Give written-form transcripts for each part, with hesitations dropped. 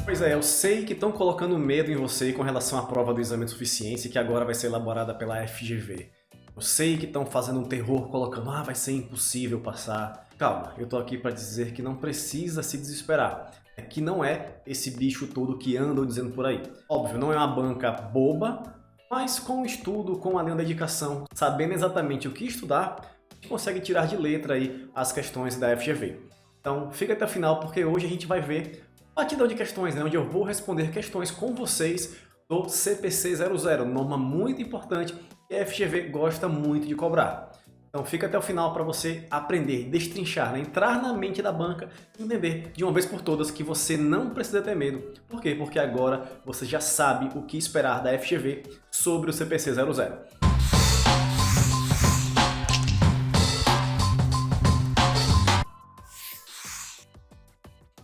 Pois é, eu sei que estão colocando medo em você com relação à prova do exame de suficiência que agora vai ser elaborada pela FGV. Eu sei que estão fazendo um terror colocando, vai ser impossível passar. Calma, eu tô aqui para dizer que não precisa se desesperar. Que não é esse bicho todo que andam dizendo por aí. Óbvio, não é uma banca boba, mas com estudo, com uma dedicação, sabendo exatamente o que estudar, a gente consegue tirar de letra aí as questões da FGV. Então fica até o final porque hoje a gente vai ver batidão de questões, né, onde eu vou responder questões com vocês do CPC 00, norma muito importante que a FGV gosta muito de cobrar. Então fica até o final para você aprender, destrinchar, né, entrar na mente da banca e entender de uma vez por todas que você não precisa ter medo. Por quê? Porque agora você já sabe o que esperar da FGV sobre o CPC 00.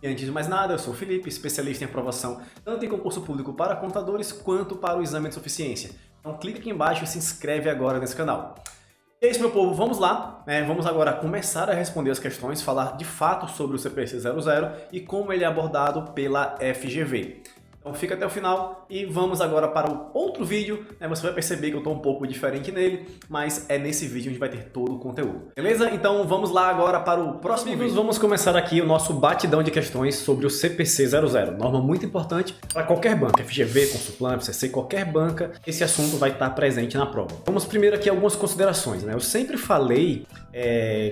E antes de mais nada, eu sou o Felipe, especialista em aprovação tanto em concurso público para contadores quanto para o exame de suficiência. Então clica aqui embaixo e se inscreve agora nesse canal. E é isso, meu povo, vamos lá, né? Vamos agora começar a responder as questões, falar de fato sobre o CPC 00 e como ele é abordado pela FGV. Então fica até o final e vamos agora para o outro vídeo, né? Você vai perceber que eu estou um pouco diferente nele, mas é nesse vídeo onde vai ter todo o conteúdo. Beleza? Então vamos lá agora para o próximo vídeo. Vamos começar aqui o nosso batidão de questões sobre o CPC 00. Norma muito importante para qualquer banca, FGV, Consulplan, FCC, qualquer banca, esse assunto vai estar presente na prova. Vamos primeiro aqui algumas considerações, né? Eu sempre falei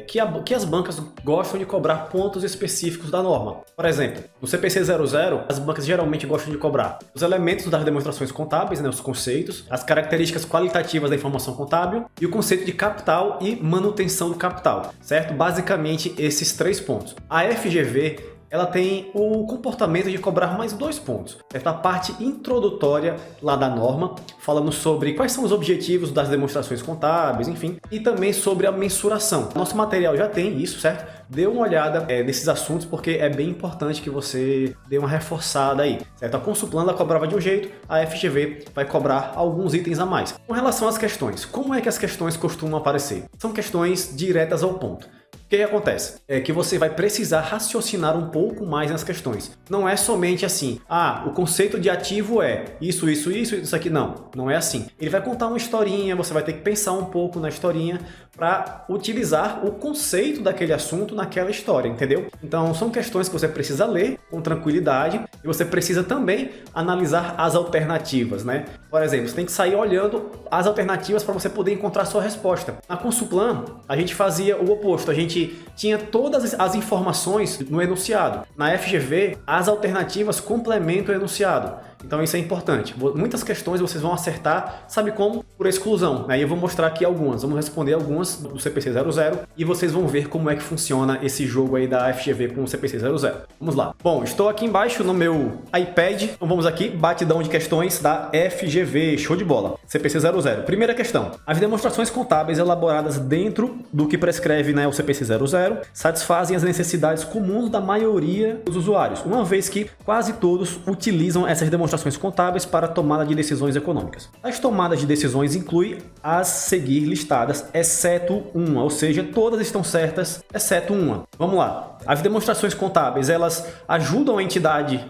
que as bancas gostam de cobrar pontos específicos da norma. Por exemplo, no CPC 00, as bancas geralmente gostam de cobrar os elementos das demonstrações contábeis, né, os conceitos, as características qualitativas da informação contábil e o conceito de capital e manutenção do capital, certo? Basicamente esses 3 pontos. A FGV ela tem o comportamento de cobrar mais 2 pontos. Essa parte introdutória lá da norma, falando sobre quais são os objetivos das demonstrações contábeis, enfim, e também sobre a mensuração. Nosso material já tem isso, certo? Dê uma olhada nesses assuntos porque é bem importante que você dê uma reforçada aí, certo? A Consulplan ela cobrava de um jeito, a FGV vai cobrar alguns itens a mais. Com relação às questões, como é que as questões costumam aparecer? São questões diretas ao ponto. O que acontece? É que você vai precisar raciocinar um pouco mais nas questões. Não é somente assim, o conceito de ativo é isso, isso aqui. Não é assim. Ele vai contar uma historinha, você vai ter que pensar um pouco na historinha para utilizar o conceito daquele assunto naquela história, entendeu? Então são questões que você precisa ler com tranquilidade e você precisa também analisar as alternativas, né? Por exemplo, você tem que sair olhando as alternativas para você poder encontrar a sua resposta. Na Consulplan, a gente fazia o oposto, a gente tinha todas as informações no enunciado. Na FGV, as alternativas complementam o enunciado. Então isso é importante. Muitas questões vocês vão acertar, sabe como? Por exclusão, né? E eu vou mostrar aqui algumas. Vamos responder algumas do CPC 00 e vocês vão ver como é que funciona esse jogo aí da FGV com o CPC 00. Vamos lá. Bom, estou aqui embaixo no meu iPad. Então vamos aqui, batidão de questões da FGV. Show de bola. CPC 00. Primeira questão. As demonstrações contábeis elaboradas dentro do que prescreve, né, o CPC 00 satisfazem as necessidades comuns da maioria dos usuários, uma vez que quase todos utilizam essas demonstrações contábeis para a tomada de decisões econômicas. As tomadas de decisões incluem as seguir listadas, exceto uma, ou seja, todas estão certas, exceto uma. Vamos lá. As demonstrações contábeis, elas ajudam a entidade,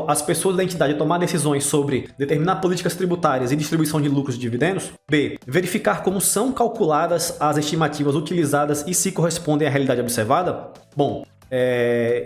as pessoas da entidade a tomar decisões sobre determinar políticas tributárias e distribuição de lucros e dividendos. B. Verificar como são calculadas as estimativas utilizadas e se correspondem à realidade observada. Bom,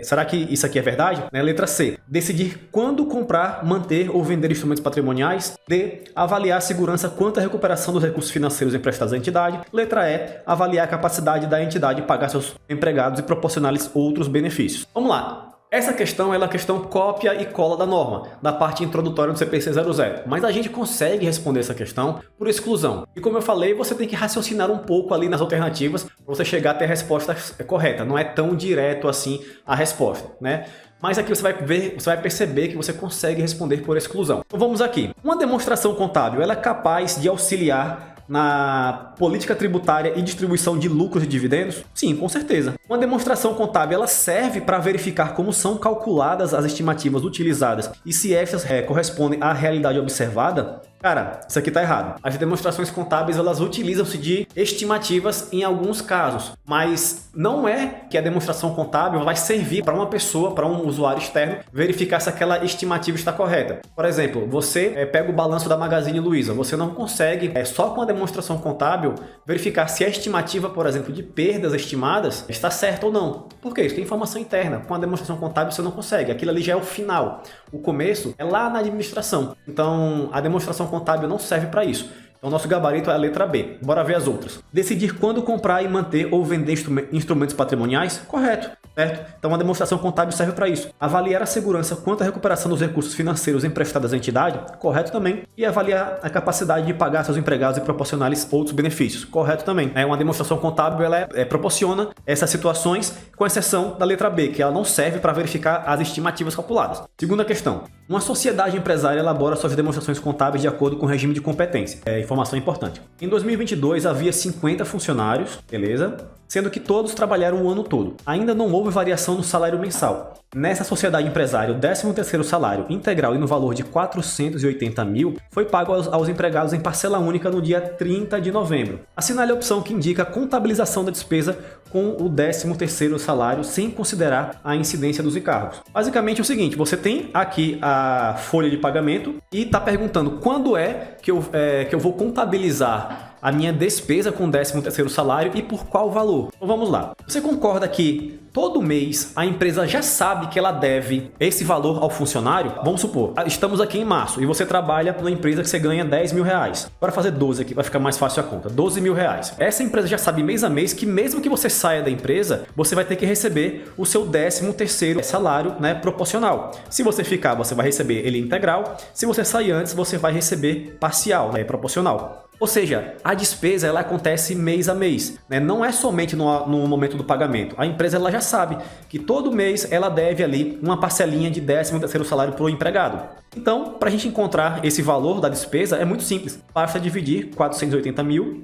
será que isso aqui é verdade? Letra C. Decidir quando comprar, manter ou vender instrumentos patrimoniais. D. Avaliar a segurança quanto à recuperação dos recursos financeiros emprestados à entidade. Letra E. Avaliar a capacidade da entidade de pagar seus empregados e proporcionar-lhes outros benefícios. Vamos lá. Essa questão é a questão cópia e cola da norma, da parte introdutória do CPC 00. Mas a gente consegue responder essa questão por exclusão. E como eu falei, você tem que raciocinar um pouco ali nas alternativas para você chegar até a resposta correta. Não é tão direto assim a resposta, né? Mas aqui você vai perceber que você consegue responder por exclusão. Então vamos aqui. Uma demonstração contábil, ela é capaz de auxiliar na política tributária e distribuição de lucros e dividendos? Sim, com certeza. Uma demonstração contábil ela serve para verificar como são calculadas as estimativas utilizadas e se estas correspondem à realidade observada? Cara, isso aqui tá errado. As demonstrações contábeis, elas utilizam-se de estimativas em alguns casos, mas não é que a demonstração contábil vai servir para uma pessoa, para um usuário externo, verificar se aquela estimativa está correta. Por exemplo, você pega o balanço da Magazine Luiza, você não consegue, só com a demonstração contábil, verificar se a estimativa, por exemplo, de perdas estimadas está certa ou não. Por quê? Isso tem informação interna. Com a demonstração contábil você não consegue. Aquilo ali já é o final. O começo é lá na administração. Então, a demonstração contábil não serve para isso. Então, o nosso gabarito é a letra B. Bora ver as outras. Decidir quando comprar e manter ou vender instrumentos patrimoniais? Correto, certo? Então, a demonstração contábil serve para isso. Avaliar a segurança quanto à recuperação dos recursos financeiros emprestados à entidade? Correto também. E avaliar a capacidade de pagar seus empregados e proporcionar-lhes outros benefícios? Correto também. Uma demonstração contábil, ela proporciona essas situações, com exceção da letra B, que ela não serve para verificar as estimativas calculadas. Segunda questão. Uma sociedade empresária elabora suas demonstrações contábeis de acordo com o regime de competência. Informação importante. Em 2022 havia 50 funcionários, beleza? Sendo que todos trabalharam o ano todo. Ainda não houve variação no salário mensal. Nessa sociedade empresária, o 13º salário integral e no valor de 480 mil foi pago aos empregados em parcela única no dia 30 de novembro. Assinale a opção que indica a contabilização da despesa com o 13º salário sem considerar a incidência dos encargos. Basicamente é o seguinte, você tem aqui a folha de pagamento e está perguntando quando é que eu vou contabilizar a minha despesa com o 13º salário e por qual valor. Então vamos lá. Você concorda que todo mês a empresa já sabe que ela deve esse valor ao funcionário? Vamos supor, estamos aqui em março e você trabalha numa empresa que você ganha 10 mil reais. Bora fazer 12 aqui, vai ficar mais fácil a conta. 12 mil reais. Essa empresa já sabe mês a mês que mesmo que você saia da empresa, você vai ter que receber o seu 13º salário, proporcional. Se você ficar, você vai receber ele integral. Se você sair antes, você vai receber parcial, proporcional. Ou seja, a despesa ela acontece mês a mês, não é somente no momento do pagamento. A empresa ela já sabe que todo mês ela deve ali uma parcelinha de 13º salário para o empregado. Então, para a gente encontrar esse valor da despesa é muito simples. Basta dividir 480 mil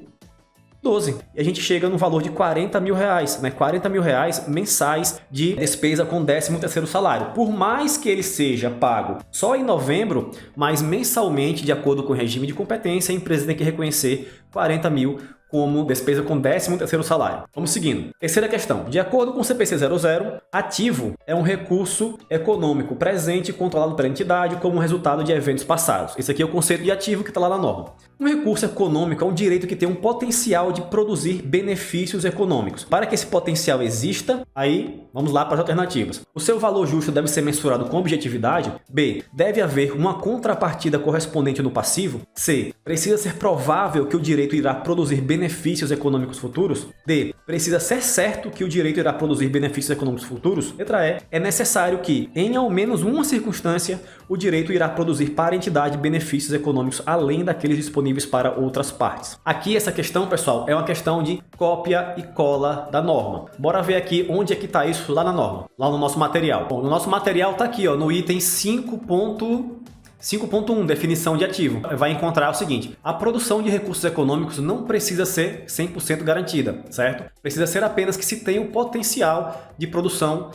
12. E a gente chega no valor de 40 mil reais, 40 mil reais mensais de despesa com 13º salário. Por mais que ele seja pago só em novembro, mas mensalmente, de acordo com o regime de competência, a empresa tem que reconhecer 40 mil como despesa com 13º salário. Vamos seguindo. Terceira questão. De acordo com o CPC 00, ativo é um recurso econômico presente e controlado pela entidade como resultado de eventos passados. Esse aqui é o conceito de ativo que está lá na norma. Um recurso econômico é um direito que tem um potencial de produzir benefícios econômicos. Para que esse potencial exista, aí vamos lá para as alternativas. O seu valor justo deve ser mensurado com objetividade. B. Deve haver uma contrapartida correspondente no passivo. C. Precisa ser provável que o direito irá produzir benefícios econômicos futuros. D. Precisa ser certo que o direito irá produzir benefícios econômicos futuros. Letra E. É necessário que, em ao menos uma circunstância, o direito irá produzir para a entidade benefícios econômicos além daqueles disponíveis para outras partes. Aqui essa questão, pessoal, é uma questão de cópia e cola da norma. Bora ver aqui onde é que está isso lá na norma, lá no nosso material. Bom, no nosso material está aqui, no item 5.1, definição de ativo. Vai encontrar o seguinte: a produção de recursos econômicos não precisa ser 100% garantida, certo? Precisa ser apenas que se tenha o potencial de produção,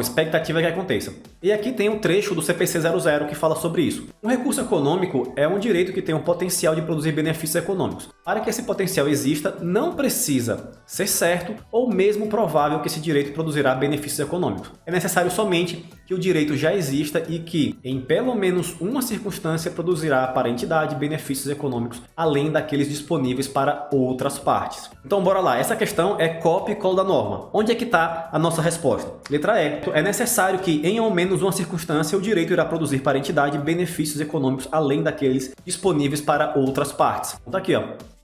expectativa que aconteça. E aqui tem um trecho do CPC 00 que fala sobre isso. Um recurso econômico é um direito que tem o potencial de produzir benefícios econômicos. Para que esse potencial exista, não precisa ser certo ou mesmo provável que esse direito produzirá benefícios econômicos. É necessário somente que o direito já exista e que, em pelo menos uma circunstância, produzirá para a entidade benefícios econômicos além daqueles disponíveis para outras partes. Então bora lá, essa questão é cópia e cola da norma. Onde é que está a nossa resposta? Letra E. É necessário que, em ao menos uma circunstância, o direito irá produzir para a entidade benefícios econômicos além daqueles disponíveis para outras partes. Então tá aqui,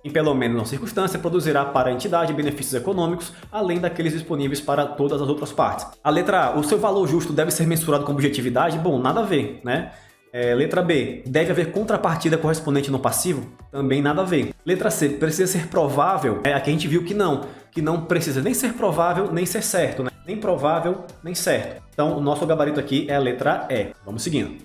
em pelo menos uma circunstância, produzirá para a entidade benefícios econômicos, além daqueles disponíveis para todas as outras partes. A letra A, o seu valor justo deve ser mensurado com objetividade? Bom, nada a ver, Letra B, deve haver contrapartida correspondente no passivo? Também nada a ver. Letra C, precisa ser provável? Aqui a gente viu que não precisa nem ser provável, nem ser certo, nem provável, nem certo. Então, o nosso gabarito aqui é a letra E. Vamos seguindo.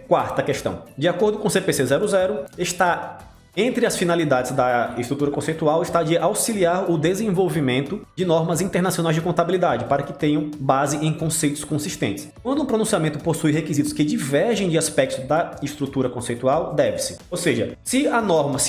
Quarta questão. De acordo com o CPC 00, está Entre as finalidades da estrutura conceitual está de auxiliar o desenvolvimento de normas internacionais de contabilidade para que tenham base em conceitos consistentes. Quando um pronunciamento possui requisitos que divergem de aspectos da estrutura conceitual, deve-se. Ou seja, se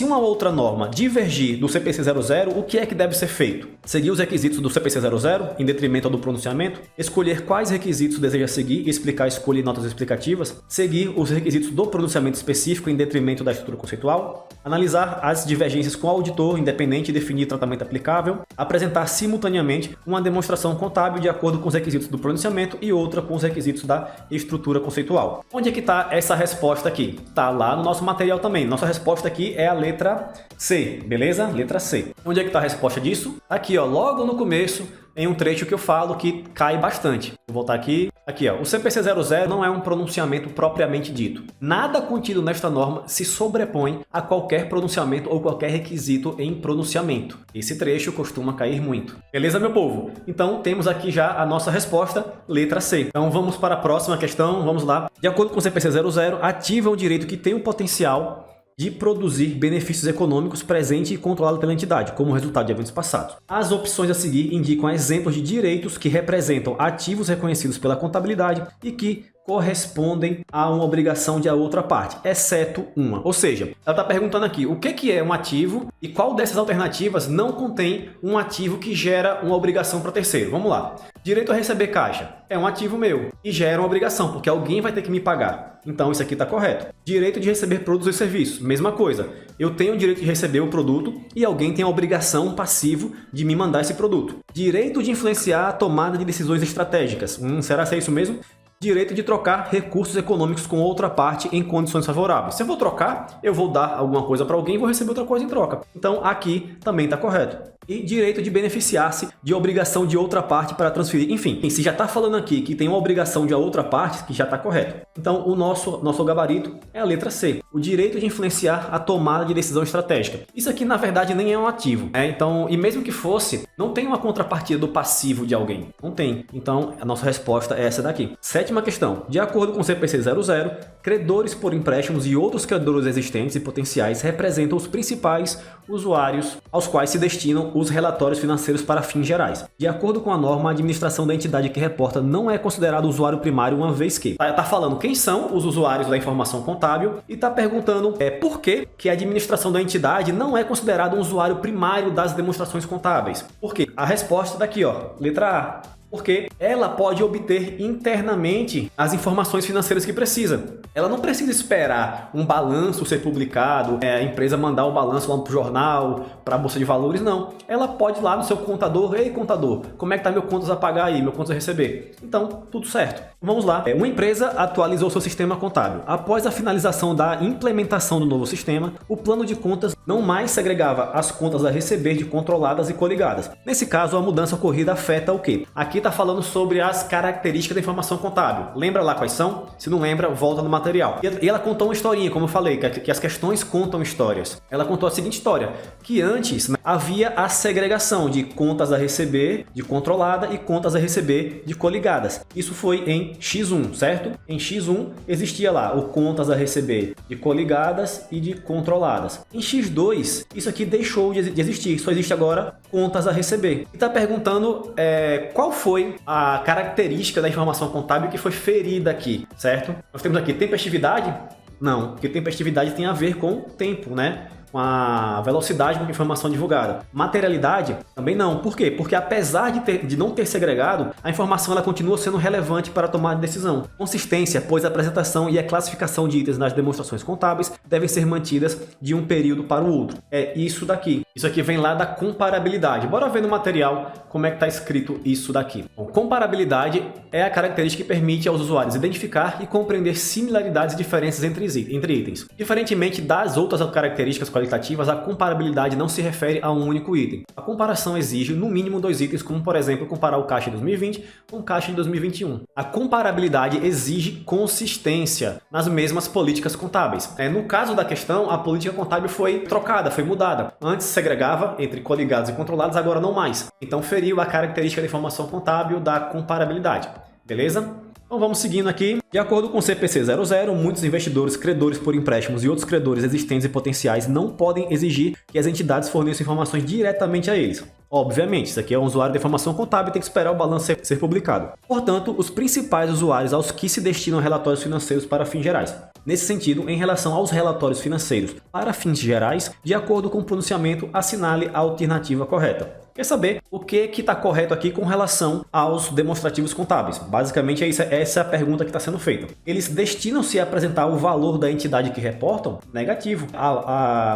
uma outra norma divergir do CPC 00, o que é que deve ser feito? Seguir os requisitos do CPC 00 em detrimento do pronunciamento, escolher quais requisitos deseja seguir e explicar a escolha e notas explicativas, seguir os requisitos do pronunciamento específico em detrimento da estrutura conceitual, analisar as divergências com o auditor independente e definir tratamento aplicável, apresentar simultaneamente uma demonstração contábil de acordo com os requisitos do pronunciamento e outra com os requisitos da estrutura conceitual. Onde é que está essa resposta aqui? Está lá no nosso material também. Nossa resposta aqui é a letra C, beleza? Letra C. Onde é que está a resposta disso? Aqui, ó, logo no começo, em um trecho que eu falo que cai bastante. Vou voltar aqui. Aqui, ó, o CPC 00 não é um pronunciamento propriamente dito. Nada contido nesta norma se sobrepõe a qualquer pronunciamento ou qualquer requisito em pronunciamento. Esse trecho costuma cair muito. Beleza, meu povo? Então, temos aqui já a nossa resposta, letra C. Então, vamos para a próxima questão. Vamos lá. De acordo com o CPC 00, ativa um direito que tem o potencial de produzir benefícios econômicos presente e controlado pela entidade, como resultado de eventos passados. As opções a seguir indicam exemplos de direitos que representam ativos reconhecidos pela contabilidade e que correspondem a uma obrigação de a outra parte, exceto uma. Ou seja, ela está perguntando aqui o que é um ativo e qual dessas alternativas não contém um ativo que gera uma obrigação para terceiro. Vamos lá. Direito a receber caixa é um ativo meu e gera uma obrigação, porque alguém vai ter que me pagar. Então isso aqui está correto. Direito de receber produtos e serviços, mesma coisa. Eu tenho o direito de receber o produto e alguém tem a obrigação, um passivo, de me mandar esse produto. Direito de influenciar a tomada de decisões estratégicas. Será que é isso mesmo? Direito de trocar recursos econômicos com outra parte em condições favoráveis. Se eu vou trocar, eu vou dar alguma coisa para alguém e vou receber outra coisa em troca. Então aqui também está correto. E direito de beneficiar-se de obrigação de outra parte para transferir. Enfim, se já está falando aqui que tem uma obrigação de a outra parte, que já está correto. Então o nosso gabarito é a letra C. O direito de influenciar a tomada de decisão estratégica. Isso aqui na verdade nem é um ativo. Então, e mesmo que fosse, não tem uma contrapartida do passivo de alguém. Não tem. Então a nossa resposta é essa daqui. Sétima questão. De acordo com o CPC 00, credores por empréstimos e outros credores existentes e potenciais representam os principais usuários aos quais se destinam os relatórios financeiros para fins gerais. De acordo com a norma, a administração da entidade que reporta não é considerado usuário primário, uma vez que está falando quem são os usuários da informação contábil e está perguntando por que a administração da entidade não é considerado um usuário primário das demonstrações contábeis. Por quê? A resposta daqui, ó, letra A. Porque ela pode obter internamente as informações financeiras que precisa. Ela não precisa esperar um balanço ser publicado, a empresa mandar o balanço lá para o jornal, para a Bolsa de Valores, não. Ela pode ir lá no seu contador, ei contador, como é que está meu contas a pagar aí, meu contas a receber? Então, tudo certo. Vamos lá. Uma empresa atualizou seu sistema contábil. Após a finalização da implementação do novo sistema, o plano de contas não mais segregava as contas a receber de controladas e coligadas. Nesse caso, a mudança ocorrida afeta o quê? Aqui está falando sobre as características da informação contábil. Lembra lá quais são? Se não lembra, volta no material. E ela contou uma historinha, como eu falei, que as questões contam histórias. Ela contou a seguinte história, que antes havia a segregação de contas a receber de controlada e contas a receber de coligadas. Isso foi em X1, certo? Em X1 existia lá o contas a receber de coligadas e de controladas. Em X2, isso aqui deixou de existir, só existe agora contas a receber. E está perguntando qual foi a característica da informação contábil que foi ferida aqui, certo? Nós temos aqui tempestividade? Não, porque tempestividade tem a ver com tempo, né? Com a velocidade com que a informação é divulgada. Materialidade? Também não. Por quê? Porque apesar de não ter segregado, a informação ela continua sendo relevante para a tomada de decisão. Consistência, pois a apresentação e a classificação de itens nas demonstrações contábeis devem ser mantidas de um período para o outro. É isso daqui. Isso aqui vem lá da comparabilidade. Bora ver no material como é que está escrito isso daqui. Bom, comparabilidade é a característica que permite aos usuários identificar e compreender similaridades e diferenças entre itens. Diferentemente das outras características qualitativas, a comparabilidade não se refere a um único item. A comparação exige, no mínimo, 2 itens, como, por exemplo, comparar o caixa de 2020 com o caixa de 2021. A comparabilidade exige consistência nas mesmas políticas contábeis. No caso da questão, a política contábil foi trocada, foi mudada. Antes segregava entre coligados e controlados, agora não mais. Então, feriu a característica da informação contábil da comparabilidade. Beleza? Então vamos seguindo aqui. De acordo com o CPC 00, muitos investidores, credores por empréstimos e outros credores existentes e potenciais não podem exigir que as entidades forneçam informações diretamente a eles. Obviamente, isso aqui é um usuário de informação contábil e tem que esperar o balanço ser publicado. Portanto, os principais usuários aos que se destinam relatórios financeiros para fins gerais. Nesse sentido, em relação aos relatórios financeiros para fins gerais, de acordo com o pronunciamento, assinale a alternativa correta. Quer saber o que está correto aqui com relação aos demonstrativos contábeis? Basicamente, essa é a pergunta que está sendo feita. Eles destinam-se a apresentar o valor da entidade que reportam? Negativo.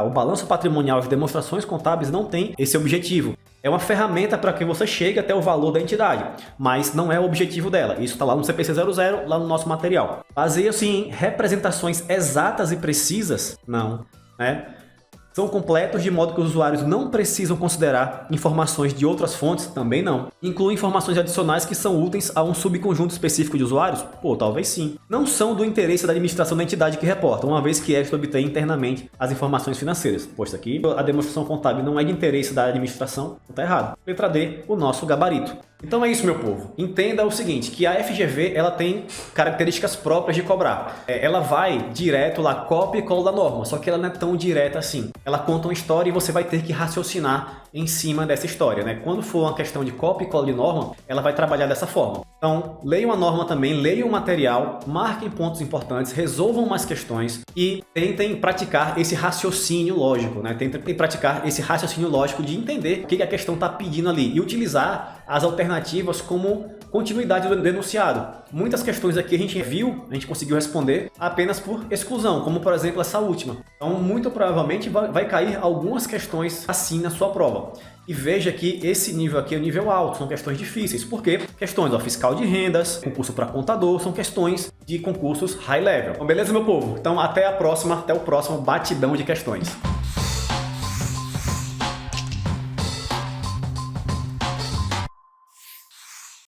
O balanço patrimonial de demonstrações contábeis não tem esse objetivo. É uma ferramenta para que você chegue até o valor da entidade, mas não é o objetivo dela. Isso está lá no CPC 00, lá no nosso material. Baseia-se em representações exatas e precisas? Não, né? São completos de modo que os usuários não precisam considerar informações de outras fontes? Também não. Incluem informações adicionais que são úteis a um subconjunto específico de usuários? Pô, talvez sim. Não são do interesse da administração da entidade que reporta, uma vez que esta obtém internamente as informações financeiras. Posto aqui, a demonstração contábil não é de interesse da administração, está errado. Letra D, o nosso gabarito. Então é isso, meu povo. Entenda o seguinte, que a FGV ela tem características próprias de cobrar. Ela vai direto lá, copia e cola da norma, só que ela não é tão direta assim. Ela conta uma história e você vai ter que raciocinar em cima dessa história, né? Quando for uma questão de copia e cola de norma, ela vai trabalhar dessa forma. Então, leiam a norma também, leiam o material, marquem pontos importantes, resolvam mais questões e tentem praticar esse raciocínio lógico, né? Tentem praticar esse raciocínio lógico de entender o que a questão está pedindo ali e utilizar as alternativas como continuidade do enunciado. Muitas questões aqui a gente conseguiu responder apenas por exclusão, como por exemplo essa última. Então, muito provavelmente vai cair algumas questões assim na sua prova. E veja que esse nível aqui é o nível alto, são questões difíceis, porque questões fiscal de rendas, concurso para contador, são questões de concursos high level. Então, beleza, meu povo? Então, até o próximo batidão de questões.